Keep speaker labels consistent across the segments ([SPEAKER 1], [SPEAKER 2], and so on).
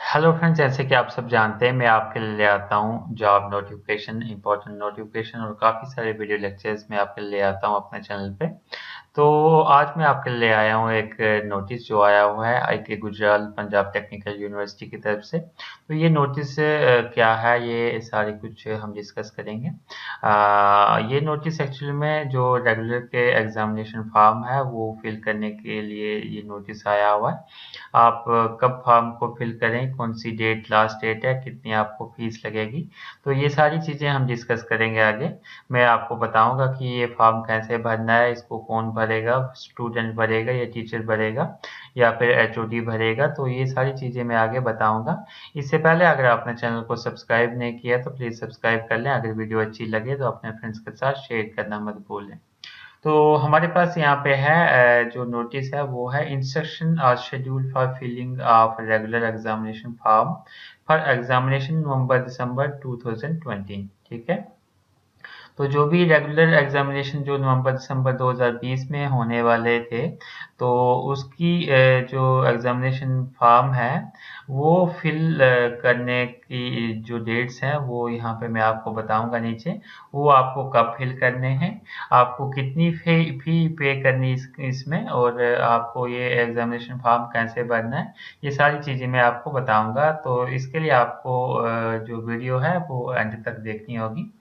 [SPEAKER 1] Hello friends, जैसे कि आप सब जानते हैं मैं आपके लिए ले आता हूँ जॉब नोटिफिकेशन, इंपॉर्टेंट नोटिफिकेशन और काफ़ी सारे वीडियो लेक्चर्स मैं आपके लिए ले आता हूँ अपने चैनल पे। तो आज मैं आपके लिए आया हूँ एक नोटिस जो आया हुआ है IT Gujral Punjab technical university की तरफ से। तो ये नोटिस क्या है, ये सारी कुछ हम डिस्कस करेंगे। ये नोटिस एक्चुअली में जो रेगुलर के एग्जामिनेशन फॉर्म है वो फिल करने के लिए ये नोटिस आया हुआ है। आप कब फॉर्म को फिल करें, कौन सी डेट लास्ट डेट है, कितनी आपको फीस लगेगी, तो ये सारी चीज़ें हम डिस्कस करेंगे आगे। मैं आपको बताऊंगा कि ये फॉर्म कैसे भरना है, इसको कौन भरेगा, स्टूडेंट भरेगा या टीचर भरेगा या फिर एचओडी भरेगा, तो ये सारी चीज़ें मैं आगे बताऊंगा। इससे पहले अगर आपने चैनल को सब्सक्राइब नहीं किया तो प्लीज़ सब्सक्राइब कर लें। अगर वीडियो अच्छी लगे तो अपने फ्रेंड्स के साथ शेयर करना मत भूलें। तो हमारे पास यहाँ पे है जो नोटिस है वो है इंस्ट्रक्शन और schedule for filling of regular examination form for examination November December 2020। ठीक है। तो जो भी रेगुलर एग्जामिनेशन जो नवंबर दिसंबर 2020 में होने वाले थे, तो उसकी जो एग्जामिनेशन फॉर्म है वो फिल करने की जो डेट्स हैं वो यहाँ पे मैं आपको बताऊंगा नीचे। वो आपको कब फिल करने हैं, आपको कितनी फी पे करनी इसमें, और आपको ये एग्जामिनेशन फॉर्म कैसे भरना है, ये सारी चीज़ें मैं आपको बताऊंगा। तो इसके लिए आपको जो वीडियो है वो एंड तक देखनी होगी।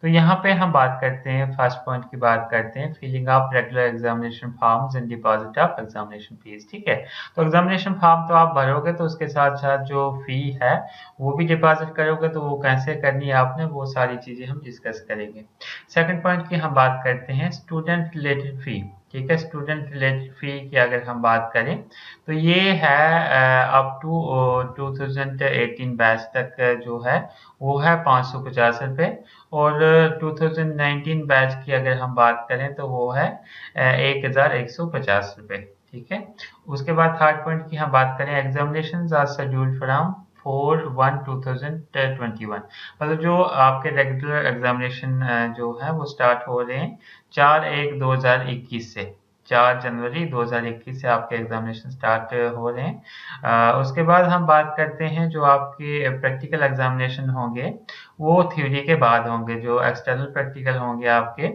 [SPEAKER 1] तो यहाँ पे हम बात करते हैं, फर्स्ट पॉइंट की बात करते हैं, filling of regular examination forms and deposit of examination fees. ठीक है। तो एग्जामिनेशन फॉर्म तो आप भरोगे, तो उसके साथ साथ जो फी है वो भी डिपॉजिट करोगे। तो वो कैसे करनी है आपने, वो सारी चीजें हम डिस्कस करेंगे। सेकंड पॉइंट की हम बात करते हैं स्टूडेंट रिलेटेड फी। ठीक है। स्टूडेंट रिलेटेड फी की अगर हम बात करें तो ये है अप टू 2018 बैच तक जो है वो है 550 रुपये। और 2019 बैच की अगर हम बात करें तो वो है 1150 रुपये। ठीक है। उसके बाद थर्ड पॉइंट की हम बात करें, एग्जामिनेशन आर शेड्यूल्ड फ्रॉम 4/1/2021। मतलब जो आपके रेगुलर एग्जामिनेशन जो है वो स्टार्ट हो रहे हैं 4/1/2021 से। 4 जनवरी 2021 से आपके एग्जामिनेशन स्टार्ट हो रहे हैं। उसके बाद हम बात करते हैं जो आपके प्रैक्टिकल एग्जामिनेशन होंगे वो थ्योरी के बाद होंगे। जो एक्सटर्नल प्रैक्टिकल होंगे आपके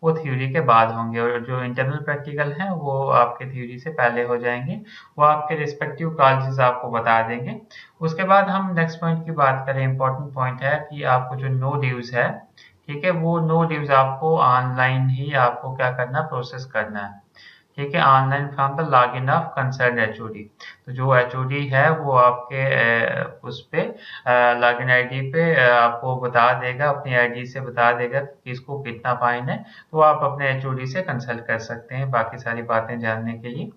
[SPEAKER 1] वो थ्योरी के बाद होंगे, और जो इंटरनल प्रैक्टिकल हैं वो आपके थ्योरी से पहले हो जाएंगे। वो आपके रिस्पेक्टिव कॉलेजेस आपको बता देंगे। उसके बाद हम नेक्स्ट पॉइंट की बात करें, इंपॉर्टेंट पॉइंट है कि आपको जो नो ड्यूज है, ठीक है, वो नो ड्यूज आपको ऑनलाइन ही आपको क्या करना, प्रोसेस करना है। ठीक है। Online from the login of concern HOD. तो जो एचओडी है वो आपके उस पे लॉगिन आईडी पे आपको बता देगा, अपनी आईडी से बता देगा कि किसको कितना फाइन है। तो आप अपने एचओडी से कंसल्ट कर सकते हैं बाकी सारी बातें जानने के लिए।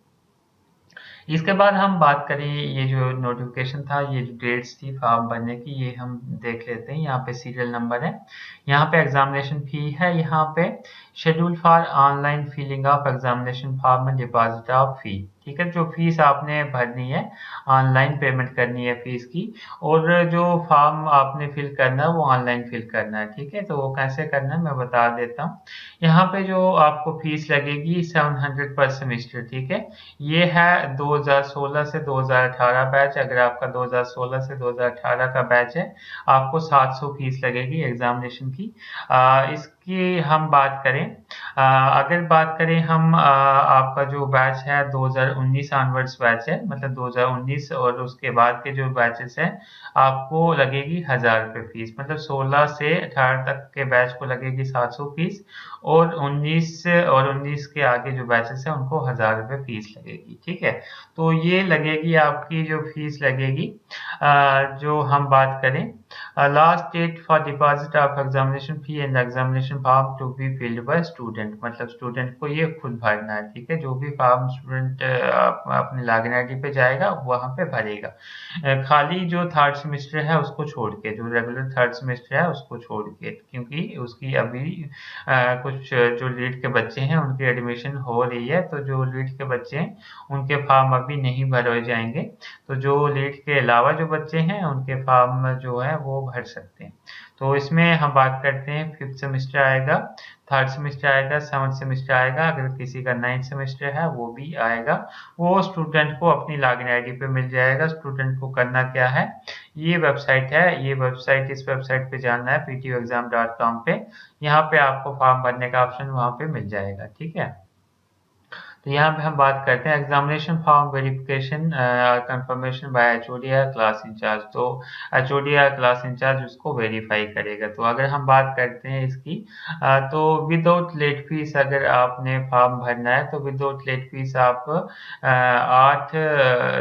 [SPEAKER 1] इसके बाद हम बात करें, ये जो नोटिफिकेशन था, ये जो डेट्स थी फॉर्म भरने की, ये हम देख लेते हैं। यहाँ पे सीरियल नंबर है, यहाँ पे एग्जामिनेशन फी है, यहाँ पे schedule for online filling of examination form and deposit of fee. ठीक है। जो फीस आपने भरनी है, ऑनलाइन पेमेंट करनी है फीस की, और जो फॉर्म आपने फिल करना है वो ऑनलाइन फिल करना है। ठीक है। तो वो कैसे करना है मैं बता देता हूँ। यहाँ पे जो आपको फीस लगेगी 700 पर सेमिस्टर। ठीक है। ये है 2016 से 2018 बैच। अगर आपका 2016 से 2018 का बैच है, आपको 700 फीस लगेगी एग्जामिनेशन की। इसकी हम बात करें, अगर बात करें हम आपका जो बैच है 2019 ऑनवर्ड्स बैच है, मतलब 2019 और उसके बाद के जो बैचेस हैं, आपको लगेगी 1000 रुपये फीस। मतलब 16 से 18 तक के बैच को लगेगी 700 फीस, और 19 के आगे जो बैचेस हैं उनको 1000 रुपये फीस लगेगी। ठीक है। तो ये लगेगी आपकी जो फीस लगेगी। जो हम बात करें, last date for deposit of examination fee and examination form to be filled by student. मतलब स्टूडेंट को ये खुद भरना है। ठीक है। जो भी फॉर्म स्टूडेंट अपने लॉगिन आईडी पे जाएगा वहां पे भरेगा। खाली जो थर्ड सेमेस्टर है उसको छोड़ के, जो रेगुलर थर्ड सेमेस्टर है उसको छोड़ के, क्योंकि उसकी अभी कुछ जो लीड के बच्चे हैं उनकी एडमिशन हो रही है। तो जो लीड के बच्चे हैं उनके फॉर्म अभी नहीं भरे जाएंगे। तो जो लीड के अलावा जो बच्चे हैं उनके फॉर्म जो है वो भर सकते हैं। तो इसमें हम बात करते हैं फिफ्थ सेमेस्टर आएगा थर्ड सेमेस्टर आएगा, सेवन्थ सेमेस्टर आएगा, अगर किसी का 9th सेमेस्टर है वो भी आएगा। वो स्टूडेंट को अपनी लॉगिन आईडी पे मिल जाएगा। स्टूडेंट को करना क्या है, ये वेबसाइट है, ये वेबसाइट, इस वेबसाइट पे जाना है ptuexam.com पे। यहाँ पे आपको फॉर्म भरने का ऑप्शन वहाँ पे मिल जाएगा, ठीक है। तो यहाँ पे हम बात करते हैं examination form verification confirmation bye HOD या क्लास इंचार्ज। तो एचओडी या क्लास इंचार्ज उसको वेरीफाई करेगा। तो अगर हम बात करते हैं इसकी, तो विदाउट लेट फीस अगर आपने फॉर्म भरना है तो विदाउट लेट फीस आप 8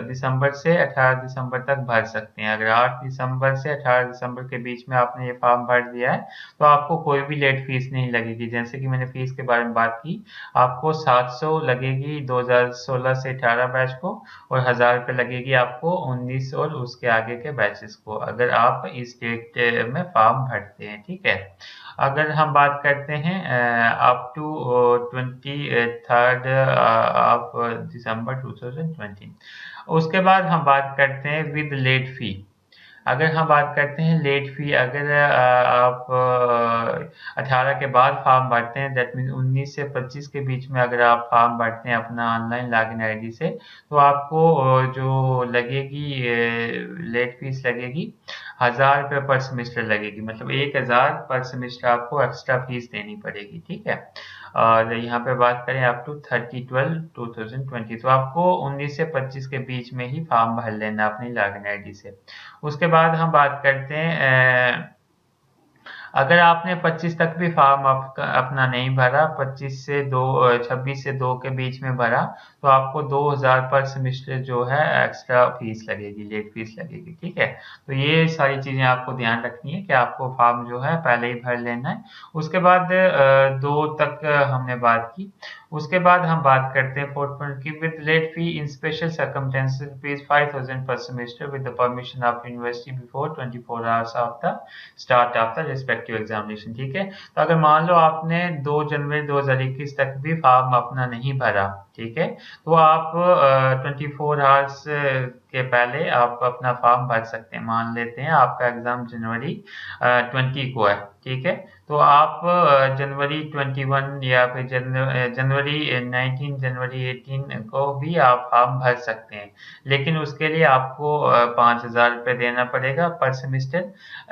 [SPEAKER 1] दिसंबर से 18 दिसंबर तक भर सकते हैं। अगर 8 दिसंबर से 18 दिसंबर के बीच में आपने ये फॉर्म भर दिया है तो आपको कोई भी लेट फीस नहीं लगेगी। जैसे कि मैंने फीस के बारे में बात की, आपको 700 लगेगी 2016 से 18 बैच को, और 1000 रुपये लगेगी आपको 19 और उसके आगे के बैचेस को, अगर आप इस डेट में फॉर्म भरते हैं, ठीक है। अगर हम बात करते हैं अप टू 23 ऑफ दिसंबर 2020, उसके बाद हम बात करते हैं विद लेट फी। अगर हम बात करते हैं लेट फी, अगर आप 18 के बाद फॉर्म भरते हैं, दैट मीन्स 19 से 25 के बीच में अगर आप फॉर्म भरते हैं अपना ऑनलाइन लॉगिन आईडी से, तो आपको जो लगेगी लेट फीस लगेगी 1000 रुपये पर सेमेस्टर लगेगी। मतलब 1000 पर सेमेस्टर आपको एक्स्ट्रा फीस देनी पड़ेगी, ठीक है। और यहाँ पे बात करें अप टू 30/12/2020, तो आपको 19 से 25 के बीच में ही फॉर्म भर लेना अपनी लॉगिन आईडी से। उसके बाद हम बात करते हैं अगर आपने 25 तक भी फॉर्म अपना नहीं भरा, 26 से 2 के बीच में भरा, तो आपको 2000 पर सेमेस्टर जो है एक्स्ट्रा फीस लगेगी, लेट फीस लगेगी, ठीक है। तो ये सारी चीजें आपको ध्यान रखनी है कि आपको फॉर्म जो है पहले ही भर लेना है। उसके बाद 2 तक हमने बात की। उसके बाद हम बात करते हैं 4 की, with late fee in special circumstances ₹5000 per semester with the permission of university before 24 hours of the start of the respective examination, ठीक है। तो अगर मान लो आपने 2 जनवरी 2021 तक भी फॉर्म अपना नहीं भरा, ठीक है, तो आप 24 आवर्स के पहले आप अपना फॉर्म भर सकते हैं। मान लेते हैं आपका एग्जाम जनवरी 20 को है, ठीक है, तो आप जनवरी 21 या फिर जनवरी 19, जनवरी 18 को भी आप फॉर्म भर सकते हैं। लेकिन उसके लिए आपको 5000 रुपये देना पड़ेगा पर सेमेस्टर,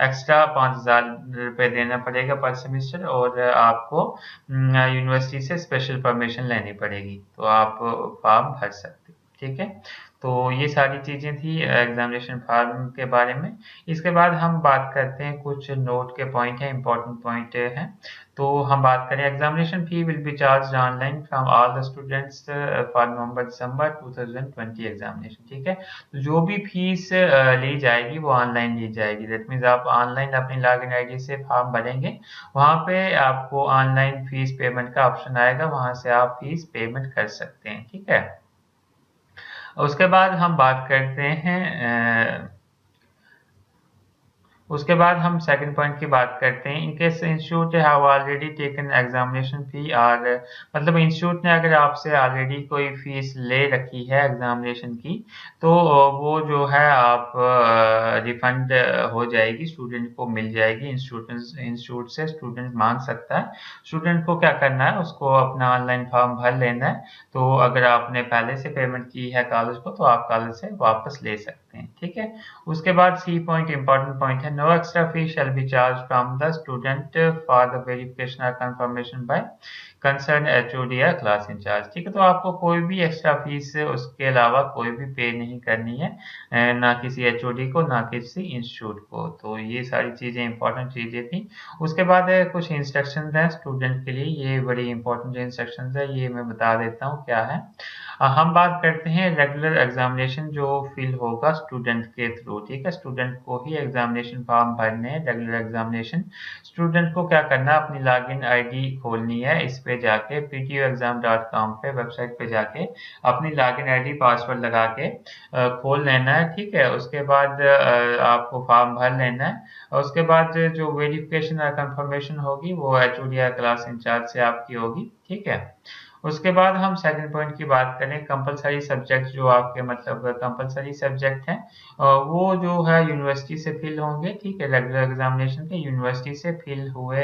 [SPEAKER 1] एक्स्ट्रा 5000 रुपये देना पड़ेगा पर सेमेस्टर, और आपको यूनिवर्सिटी से स्पेशल परमिशन लेनी पड़ेगी, तो आप फॉर्म भर सकते हैं, ठीक है। तो ये सारी चीज़ें थी एग्जामिनेशन फॉर्म के बारे में। इसके बाद हम बात करते हैं कुछ नोट के पॉइंट हैं, इंपॉर्टेंट पॉइंट हैं। तो हम बात करें examination fee will be charge online from all the students for November December 2020 examination, ठीक है। तो जो भी फीस ली जाएगी वो ऑनलाइन ली जाएगी। दैट मीन्स आप ऑनलाइन अपनी लॉगिन आईडी से फॉर्म भरेंगे, वहाँ पे आपको ऑनलाइन फीस पेमेंट का ऑप्शन आएगा, वहाँ से आप फीस पेमेंट कर सकते हैं, ठीक है। उसके बाद हम बात करते हैं उसके बाद हम सेकंड पॉइंट की बात करते हैं। In case institute have already taken examination फी, और मतलब इंस्टीट्यूट ने अगर आपसे ऑलरेडी कोई फीस ले रखी है एग्जामिनेशन की, तो वो जो है आप रिफंड हो जाएगी, स्टूडेंट को मिल जाएगी। इंस्टीट्यूट से स्टूडेंट मांग सकता है। स्टूडेंट को क्या करना है, उसको अपना ऑनलाइन फॉर्म भर लेना है। तो अगर आपने पहले से पेमेंट की है कॉलेज को, तो आप कॉलेज से वापस ले सकते हैं, ठीक है। उसके बाद सी पॉइंट इंपॉर्टेंट पॉइंट है, no extra fee shall be charge from the student for the verification और कंफर्मेशन बाय कंसर्न एचओडी या क्लास इंचार्ज, ठीक है। तो आपको कोई भी एक्स्ट्रा फीस उसके अलावा कोई भी पे नहीं करनी है, ना किसी एचओडी को ना किसी इंस्टीट्यूट को। तो ये सारी चीजें इंपॉर्टेंट चीजें थी। उसके बाद कुछ इंस्ट्रक्शन हैं स्टूडेंट के लिए, ये बड़ी इंपॉर्टेंट इंस्ट्रक्शन है, ये मैं बता देता हूँ क्या है। हम बात करते हैं रेगुलर एग्जामिनेशन जो फिल होगा स्टूडेंट के थ्रू, ठीक है। स्टूडेंट को ही एग्जामिनेशन फॉर्म भरने हैं, रेगुलर एग्जामिनेशन। स्टूडेंट को क्या करना है, अपनी लॉगिन आईडी खोलनी है, इस पे जाके ptuexam.com पे वेबसाइट पे जाके अपनी लॉगिन आईडी पासवर्ड लगा के खोल लेना है, ठीक है। उसके बाद आपको फॉर्म भर लेना है, और उसके बाद जो वेरिफिकेशन और कंफर्मेशन होगी वो एचओडी या क्लास इंचार्ज से आपकी होगी, ठीक है। उसके बाद हम सेकंड पॉइंट की बात करें, कंपलसरी सब्जेक्ट जो आपके मतलब कंपलसरी सब्जेक्ट हैं वो जो है यूनिवर्सिटी से फिल होंगे, ठीक है, रेगुलर एग्जामिनेशन के यूनिवर्सिटी से फिल हुए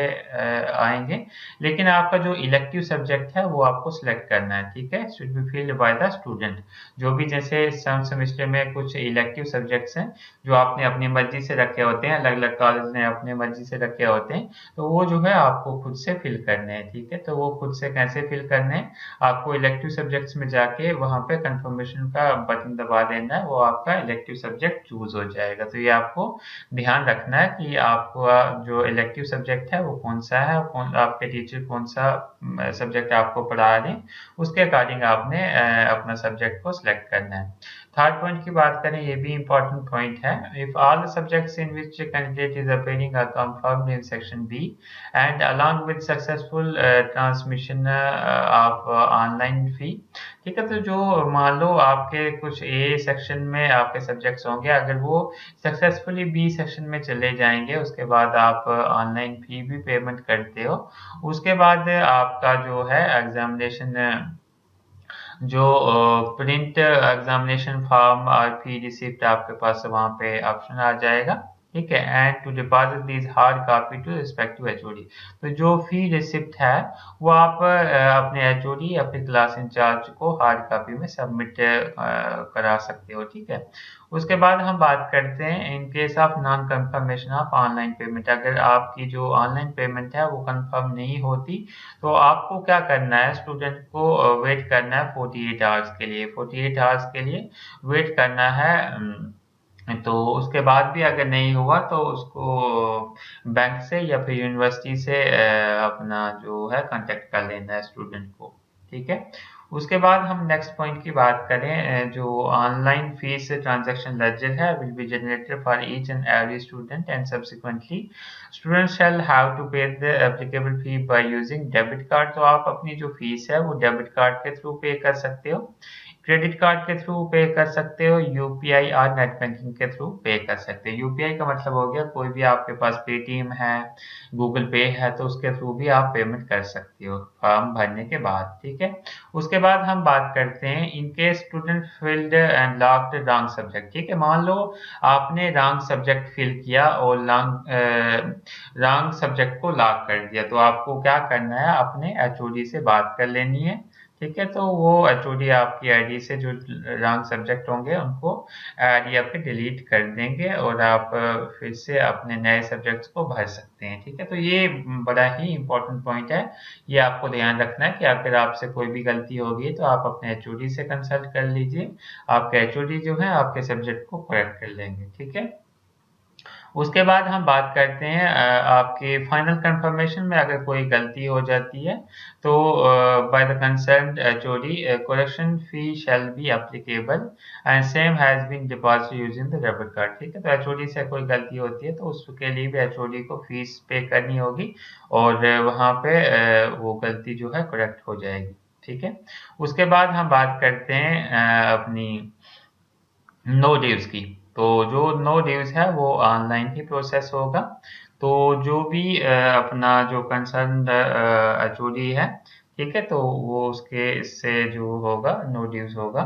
[SPEAKER 1] आएंगे, लेकिन आपका जो इलेक्टिव सब्जेक्ट है वो आपको सिलेक्ट करना है, ठीक है, should be filled by the student. जो भी जैसे सेवंथ सेमेस्टर में कुछ इलेक्टिव सब्जेक्ट्स हैं जो आपने अपनी मर्जी से रखे होते हैं, अलग अलग कॉलेज ने अपनी मर्जी से रखे होते हैं, तो वो जो है आपको खुद से फिल करने हैं, ठीक है। तो वो खुद से कैसे फिल करने हैं, आपको इलेक्टिव सब्जेक्ट्स में जाके वहां पे कंफर्मेशन का बटन दबा देना है, वो आपका इलेक्टिव सब्जेक्ट चूज हो जाएगा। तो ये आपको ध्यान रखना है कि आपका जो इलेक्टिव सब्जेक्ट है वो कौन सा है, कौन आपके टीचर कौन सा सब्जेक्ट आपको पढ़ा रहे हैं, उसके अकॉर्डिंग आपने अपना सब्जेक्ट को सिलेक्ट करना है। थर्ड पॉइंट की बात करें, ये भी इंपॉर्टेंट पॉइंट है, if all the subjects in which candidate is appearing are confirmed in section B and along with successful transmission of online fee, ठीक है। तो जो मान लो आपके कुछ ए सेक्शन में आपके सब्जेक्ट्स होंगे, अगर वो सक्सेसफुली बी सेक्शन में चले जाएंगे, उसके बाद आप ऑनलाइन फी भी पेमेंट करते हो, उसके बाद आपका जो है एग्जामिनेशन जो प्रिंट एग्जामिनेशन फॉर्म और फी रिसिप्ट आपके पास वहाँ पे ऑप्शन आ जाएगा, ठीक है, and to deposit this hard copy to respective HOD. तो जो फी रिसिप्ट है वो आप अपने एचओडी अपने क्लास इंचार्ज को हार्ड कॉपी में सबमिट करा सकते हो, ठीक है। उसके बाद हम बात करते हैं in case of non confirmation of online payment, अगर आपकी जो ऑनलाइन पेमेंट है वो कंफर्म नहीं होती, तो आपको क्या करना है, स्टूडेंट को वेट करना है 48 आवर्स के लिए, 48 आवर्स के लिए वेट करना है। तो उसके बाद भी अगर नहीं हुआ तो उसको बैंक से या फिर यूनिवर्सिटी से अपना जो है कांटेक्ट कर लेना है स्टूडेंट को, ठीक है। उसके बाद हम नेक्स्ट पॉइंट की बात करें, जो ऑनलाइन फीस ट्रांजैक्शन लेजर है will be generated for each and every student and subsequently student shall have to pay the applicable fee by using debit card. तो आप अपनी जो फीस है वो डेबिट कार्ड के थ्रू पे कर सकते हो, क्रेडिट कार्ड के थ्रू पे कर सकते हो, यूपीआई और नेट बैंकिंग के थ्रू पे कर सकते हो। यूपीआई का मतलब हो गया कोई भी आपके पास पेटीएम है, गूगल पे है, तो उसके थ्रू भी आप पेमेंट कर सकते हो फॉर्म भरने के बाद, ठीक है। उसके बाद हम बात करते हैं in case student filled and locked wrong subject, ठीक है। मान लो आपने रॉन्ग सब्जेक्ट फिल किया और रॉन्ग सब्जेक्ट को लॉक कर दिया, तो आपको क्या करना है, अपने एचओडी से बात कर लेनी है, ठीक है। तो वो एचओडी आपकी आईडी से जो रॉन्ग सब्जेक्ट होंगे उनको आईडी आपके डिलीट कर देंगे और आप फिर से अपने नए सब्जेक्ट्स को भर सकते हैं, ठीक है। तो ये बड़ा ही इंपॉर्टेंट पॉइंट है, ये आपको ध्यान रखना है कि अगर आपसे कोई भी गलती होगी तो आप अपने एचओडी से कंसल्ट कर लीजिए, आपके एचओडी जो है आपके सब्जेक्ट को करेक्ट कर लेंगे, ठीक है। उसके बाद हम बात करते हैं आपके फाइनल कंफर्मेशन में अगर कोई गलती हो जाती है तो by the concerned HOD correction fee shall be applicable and same has been deposited using the debit card, ठीक है। तो एचओडी से कोई गलती होती है तो उसके लिए भी एचओडी को फीस पे करनी होगी और वहाँ पे वो गलती जो है करेक्ट हो जाएगी, ठीक है। उसके बाद हम बात करते हैं अपनी नो ड्यूज की। तो जो नो ड्यूज है वो ऑनलाइन ही प्रोसेस होगा। तो जो भी अपना जो कंसर्न एचओडी है, ठीक है, तो वो उसके इससे जो होगा नो ड्यूज होगा।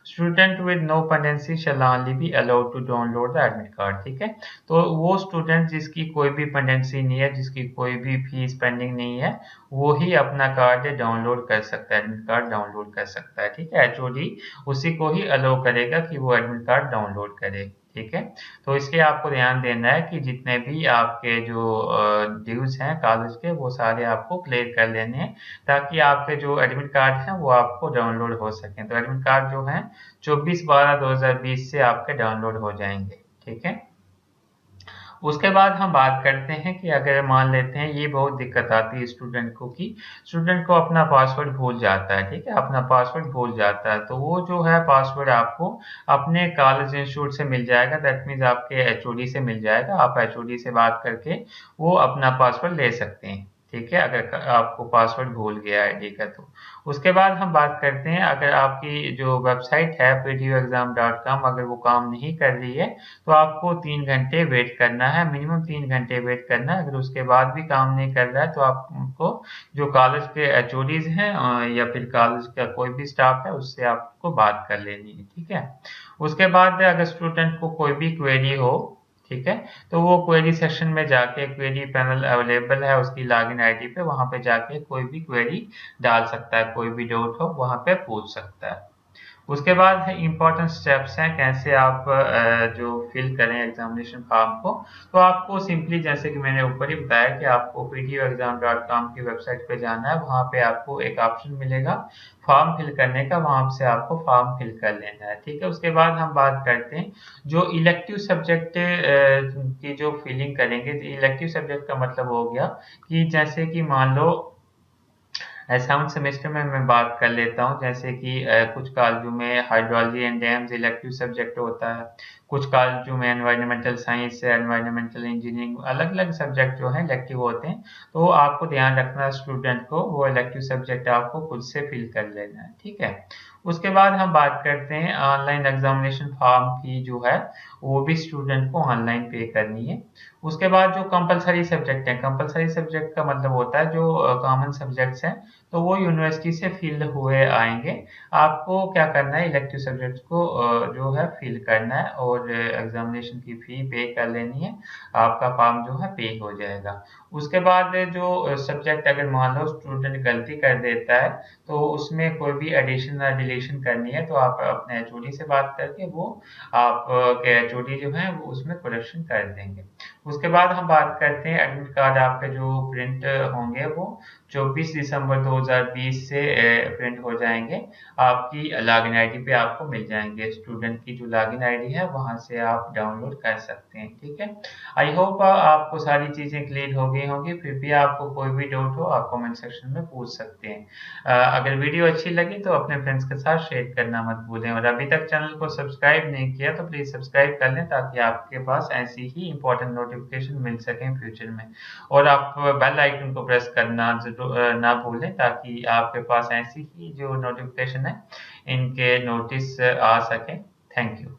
[SPEAKER 1] Student with no pendency shall only be allowed to download the admit card, ठीक है। तो वो स्टूडेंट जिसकी कोई भी पेंडेंसी नहीं है, जिसकी कोई भी फीस पेंडिंग नहीं है, वो ही अपना कार्ड डाउनलोड कर सकता है, एडमिट कार्ड डाउनलोड कर सकता है, ठीक है। एचओडी उसी को ही अलाउ करेगा कि वो एडमिट कार्ड डाउनलोड करे, ठीक है। तो इसलिए आपको ध्यान देना है कि जितने भी आपके जो ड्यूज हैं कॉलेज के वो सारे आपको क्लियर कर लेने हैं, ताकि आपके जो एडमिट कार्ड हैं वो आपको डाउनलोड हो सकें। तो एडमिट कार्ड जो है 24/12/2020 से आपके डाउनलोड हो जाएंगे, ठीक है। उसके बाद हम बात करते हैं कि अगर मान लेते हैं ये बहुत दिक्कत आती है स्टूडेंट को कि स्टूडेंट को अपना पासवर्ड भूल जाता है, ठीक है, अपना पासवर्ड भूल जाता है, तो वो जो है पासवर्ड आपको अपने कॉलेज इंस्टीट्यूट से मिल जाएगा, दैट मीन्स आपके एचओडी से मिल जाएगा। आप एचओडी से बात करके वो अपना पासवर्ड ले सकते हैं, ठीक है, अगर आपको पासवर्ड भूल गया आईडी का तो। उसके बाद हम बात करते हैं, अगर आपकी जो वेबसाइट है ptuexam.com अगर वो काम नहीं कर रही है तो आपको 3 घंटे वेट करना है, मिनिमम 3 घंटे वेट करना है। अगर उसके बाद भी काम नहीं कर रहा है तो आपको जो कॉलेज के एचओडीज हैं या फिर कॉलेज का कोई भी स्टाफ है उससे आपको बात कर लेनी है, ठीक है। उसके बाद अगर स्टूडेंट को कोई भी क्वेरी हो, ठीक है, तो वो क्वेरी सेक्शन में जाके क्वेरी पैनल अवेलेबल है उसकी लॉगिन आईडी पे, वहां पे जाके कोई भी क्वेरी डाल सकता है, कोई भी डाउट हो वहां पे पूछ सकता है। उसके बाद है इम्पोर्टेंट स्टेप्स हैं कैसे आप जो फिल करें एग्जामिनेशन फॉर्म को। तो आपको सिंपली जैसे कि मैंने ऊपर ही बताया कि आपको ptuexam.com की वेबसाइट पे जाना है, वहां पे आपको एक ऑप्शन मिलेगा फॉर्म फिल करने का, वहां से आपको फॉर्म फिल कर लेना है, ठीक है। उसके बाद हम बात करते हैं जो इलेक्टिव सब्जेक्ट की जो फिलिंग करेंगे। इलेक्टिव सब्जेक्ट का मतलब हो गया कि जैसे कि मान लो 7th सेमेस्टर में मैं बात कर लेता हूँ, जैसे कि कुछ कॉलेजों में hydrology and dams elective subject होता है, कुछ कॉलेजों में एनवायरमेंटल साइंस एनवायरमेंटल इंजीनियरिंग अलग अलग सब्जेक्ट जो हैं इलेक्टिव होते हैं। तो आपको ध्यान रखना स्टूडेंट को वो इलेक्टिव सब्जेक्ट आपको खुद से फिल कर लेना है, ठीक है। उसके बाद हम बात करते हैं ऑनलाइन एग्जामिनेशन फॉर्म की जो है वो भी स्टूडेंट को ऑनलाइन पे करनी है। उसके बाद जो कंपलसरी सब्जेक्ट है, कंपलसरी सब्जेक्ट का मतलब होता है जो कॉमन सब्जेक्ट्स हैं तो वो यूनिवर्सिटी से फिल हुए आएंगे। आपको क्या करना है, इलेक्टिव सब्जेक्ट्स को जो है फिल करना है और एग्जामिनेशन की फी पे कर लेनी है, आपका फॉर्म जो है पे हो जाएगा। उसके बाद जो सब्जेक्ट अगर मान लो स्टूडेंट गलती कर देता है तो उसमें कोई भी एडिशन या डिलीशन करनी है तो आप अपने एचओडी से बात करके वो आप के एचओडी जो है वो उसमें करेक्शन कर देंगे। उसके बाद हम बात करते हैं एडमिट कार्ड आपके जो प्रिंट होंगे वो 24 दिसंबर 2020 से प्रिंट हो जाएंगे, आपकी लॉगिन आईडी पे आपको मिल जाएंगे। स्टूडेंट की जो लॉगिन आईडी है वहां से आप डाउनलोड कर सकते हैं, ठीक है। आई होप आपको सारी चीजें क्लियर हो गई होंगी, फिर भी आपको कोई भी डाउट हो आप कमेंट सेक्शन में पूछ सकते हैं। अगर वीडियो अच्छी लगी तो अपने फ्रेंड्स के साथ शेयर करना मत भूलें, और अभी तक चैनल को सब्सक्राइब नहीं किया तो प्लीज सब्सक्राइब कर लें ताकि आपके पास ऐसी ही इंपॉर्टेंट नोटिफिकेशन मिल सके फ्यूचर में। और आप बेल आइकन को प्रेस करना ना भूलें ताकि आपके पास ऐसी ही जो नोटिफिकेशन है इनके नोटिस आ सके। Thank you.